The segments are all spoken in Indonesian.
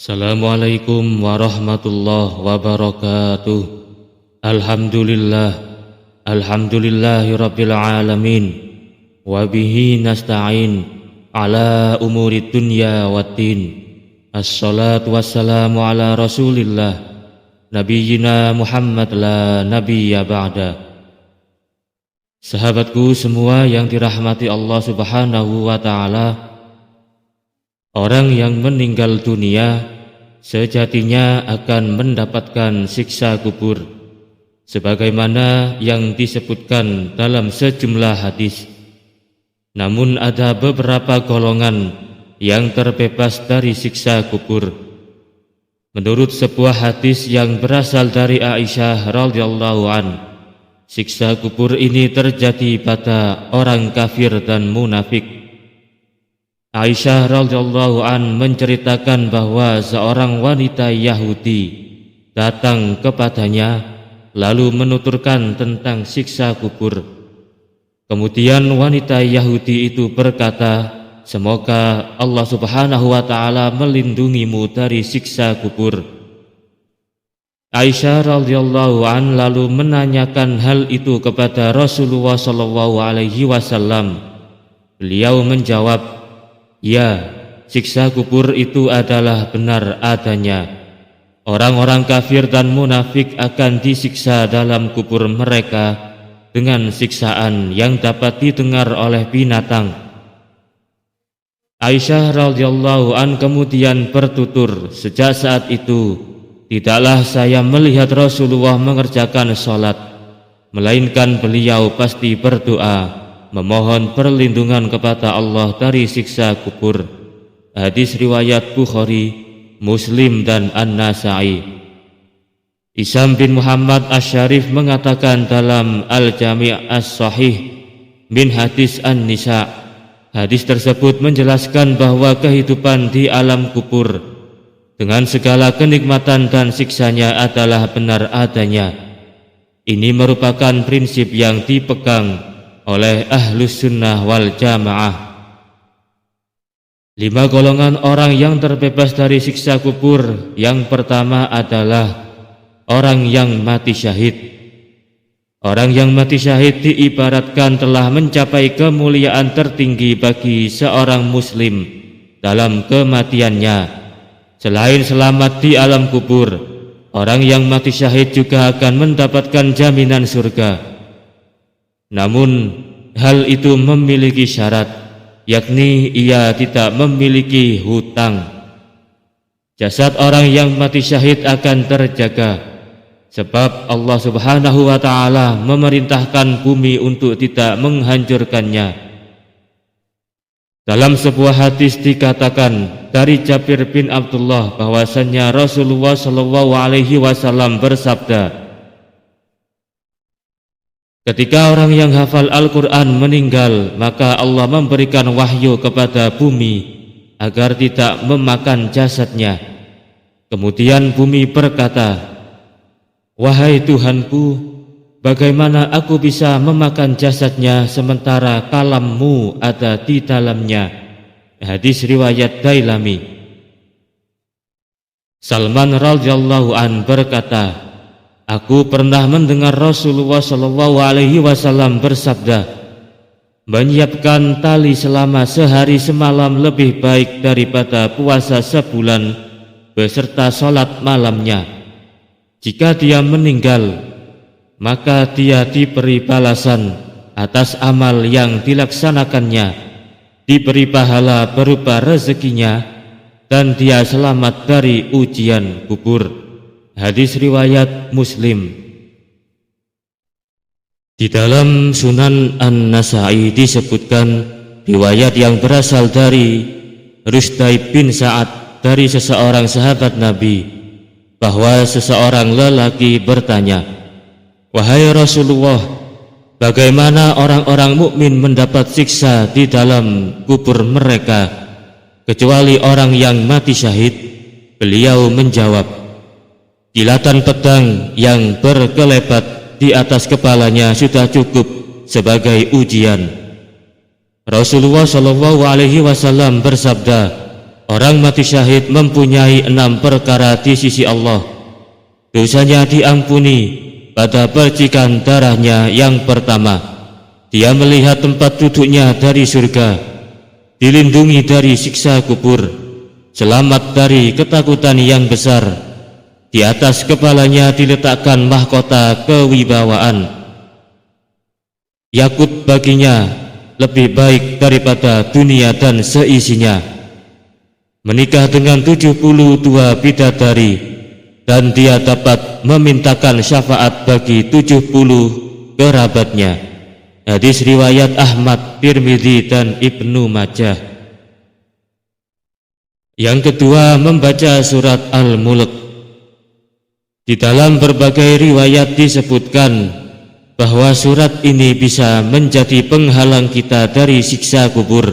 Assalamualaikum warahmatullahi wabarakatuh. Alhamdulillahi rabbil alamin. Wabihi nasta'in ala umuri dunya waddin. Assalatu wassalamu ala rasulillah Nabiyyina Muhammad la nabiyya ba'da. Sahabatku semua yang dirahmati Allah subhanahu wa ta'ala, orang yang meninggal dunia sejatinya akan mendapatkan siksa kubur, sebagaimana yang disebutkan dalam sejumlah hadis. Namun ada beberapa golongan yang terbebas dari siksa kubur. Menurut sebuah hadis yang berasal dari Aisyah radhiyallahu an, siksa kubur ini terjadi pada orang kafir dan munafik. Aisyah radhiyallahu an menceritakan bahwa seorang wanita Yahudi datang kepadanya lalu menuturkan tentang siksa kubur. Kemudian wanita Yahudi itu berkata, "Semoga Allah subhanahu wa ta'ala melindungimu dari siksa kubur." Aisyah radhiyallahu an lalu menanyakan hal itu kepada Rasulullah sallallahu alaihi wasallam. Beliau menjawab, "Ya, siksa kubur itu adalah benar adanya. Orang-orang kafir dan munafik akan disiksa dalam kubur mereka dengan siksaan yang dapat didengar oleh binatang." Aisyah radhiyallahu an kemudian bertutur, "Sejak saat itu, tidaklah saya melihat Rasulullah mengerjakan sholat, melainkan beliau pasti berdoa memohon perlindungan kepada Allah dari siksa kubur." Hadis riwayat Bukhari, Muslim dan An-Nasa'i. Isam bin Muhammad Asy-Syarif mengatakan dalam Al-Jami' As-Sahih min hadis An-Nisa, hadis tersebut menjelaskan bahwa kehidupan di alam kubur dengan segala kenikmatan dan siksanya adalah benar adanya. Ini merupakan prinsip yang dipegang oleh Ahlus Sunnah wal Jamaah. 5 golongan orang yang terbebas dari siksa kubur. Yang pertama adalah orang yang mati syahid. Orang yang mati syahid diibaratkan telah mencapai kemuliaan tertinggi bagi seorang muslim dalam kematiannya. Selain selamat di alam kubur, orang yang mati syahid juga akan mendapatkan jaminan surga. Namun hal itu memiliki syarat, yakni ia tidak memiliki hutang. Jasad orang yang mati syahid akan terjaga, sebab Allah subhanahu wa ta'ala memerintahkan bumi untuk tidak menghancurkannya. Dalam sebuah hadis dikatakan dari Jabir bin Abdullah bahwasannya Rasulullah sallallahu alaihi wasallam bersabda, "Ketika orang yang hafal Al-Quran meninggal, maka Allah memberikan wahyu kepada bumi agar tidak memakan jasadnya. Kemudian bumi berkata, 'Wahai Tuhanku, bagaimana aku bisa memakan jasadnya sementara kalammu ada di dalamnya?' Hadis riwayat Dailami. Salman radhiyallahu an berkata, "Aku pernah mendengar Rasulullah sallallahu alaihi wasallam bersabda, menyiapkan tali selama sehari semalam lebih baik daripada puasa sebulan beserta sholat malamnya. Jika dia meninggal, maka dia diberi balasan atas amal yang dilaksanakannya, diberi pahala berupa rezekinya, dan dia selamat dari ujian kubur." Hadis riwayat Muslim. Di dalam Sunan An-Nasa'i disebutkan riwayat yang berasal dari Rusdaib bin Sa'ad dari seseorang sahabat Nabi, bahwa seseorang lelaki bertanya, "Wahai Rasulullah, bagaimana orang-orang mukmin mendapat siksa di dalam kubur mereka kecuali orang yang mati syahid?" Beliau menjawab, "Kilatan pedang yang berkelebat di atas kepalanya sudah cukup sebagai ujian." Rasulullah sallallahu alaihi wasallam bersabda, orang mati syahid mempunyai 6 perkara di sisi Allah. Dosanya diampuni pada percikan darahnya yang pertama. Dia melihat tempat duduknya dari surga, dilindungi dari siksa kubur, selamat dari ketakutan yang besar. Di atas kepalanya diletakkan mahkota kewibawaan. Yakut baginya lebih baik daripada dunia dan seisinya. Menikah dengan 72 bidadari, dan dia dapat memintakan syafaat bagi 70 kerabatnya. Hadis riwayat Ahmad, Tirmidzi dan Ibnu Majah. Yang kedua, membaca surat Al-Mulk. Di dalam berbagai riwayat disebutkan bahwa surat ini bisa menjadi penghalang kita dari siksa kubur.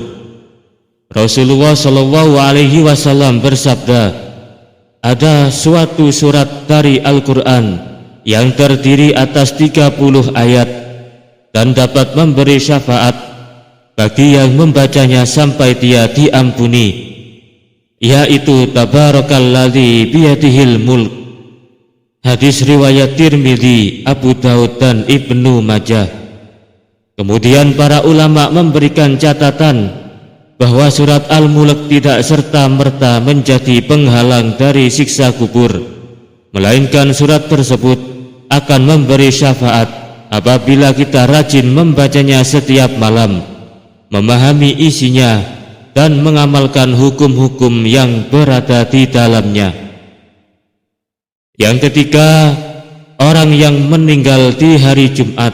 Rasulullah SAW bersabda, ada suatu surat dari Al-Quran yang terdiri atas 30 ayat dan dapat memberi syafaat bagi yang membacanya sampai dia diampuni, yaitu Tabarakalladzi biyadihil mulk. Hadis riwayat Tirmidzi, Abu Daud dan Ibnu Majah. Kemudian para ulama memberikan catatan bahwa surat Al-Mulk tidak serta-merta menjadi penghalang dari siksa kubur, melainkan surat tersebut akan memberi syafaat apabila kita rajin membacanya setiap malam, memahami isinya dan mengamalkan hukum-hukum yang berada di dalamnya. Yang ketiga, orang yang meninggal di hari Jumat.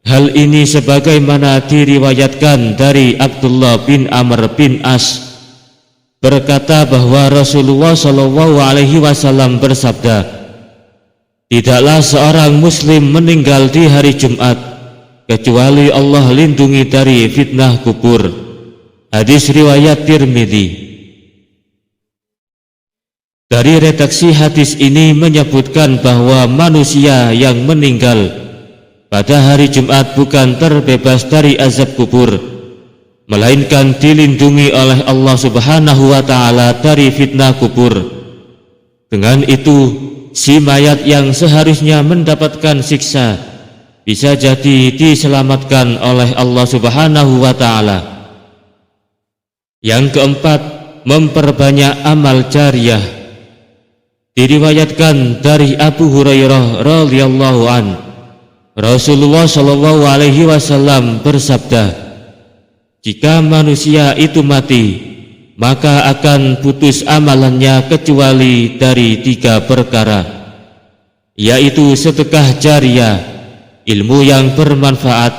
Hal ini sebagaimana diriwayatkan dari Abdullah bin Amr bin As berkata bahwa Rasulullah SAW bersabda, tidaklah seorang muslim meninggal di hari Jumat kecuali Allah lindungi dari fitnah kubur. Hadis riwayat Tirmidzi. Dari redaksi hadis ini menyebutkan bahwa manusia yang meninggal pada hari Jumat bukan terbebas dari azab kubur, melainkan dilindungi oleh Allah Subhanahu wa Ta'ala dari fitnah kubur. Dengan itu, si mayat yang seharusnya mendapatkan siksa bisa jadi diselamatkan oleh Allah Subhanahu wa Ta'ala. Yang keempat, memperbanyak amal jariyah. Diriwayatkan dari Abu Hurairah radhiyallahu an, Rasulullah SAW bersabda, jika manusia itu mati, maka akan putus amalannya kecuali dari 3 perkara, yaitu sedekah jariyah, ilmu yang bermanfaat,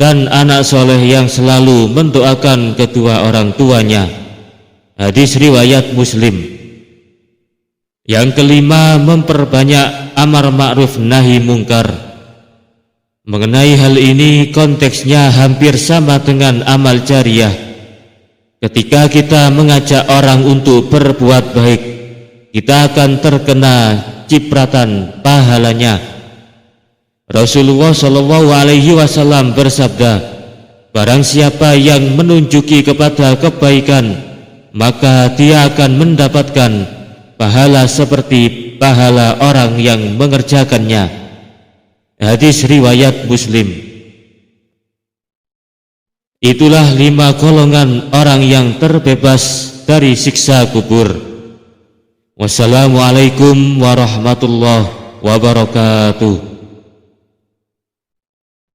dan anak soleh yang selalu mendoakan kedua orang tuanya. Hadis riwayat Muslim. Yang kelima, memperbanyak amar ma'ruf nahi mungkar. Mengenai hal ini, konteksnya hampir sama dengan amal jariyah. Ketika kita mengajak orang untuk berbuat baik, kita akan terkena cipratan pahalanya. Rasulullah SAW bersabda, barang siapa yang menunjuki kepada kebaikan, maka dia akan mendapatkan pahala seperti pahala orang yang mengerjakannya. Hadis riwayat Muslim. Itulah 5 golongan orang yang terbebas dari siksa kubur. Wassalamualaikum warahmatullahi wabarakatuh.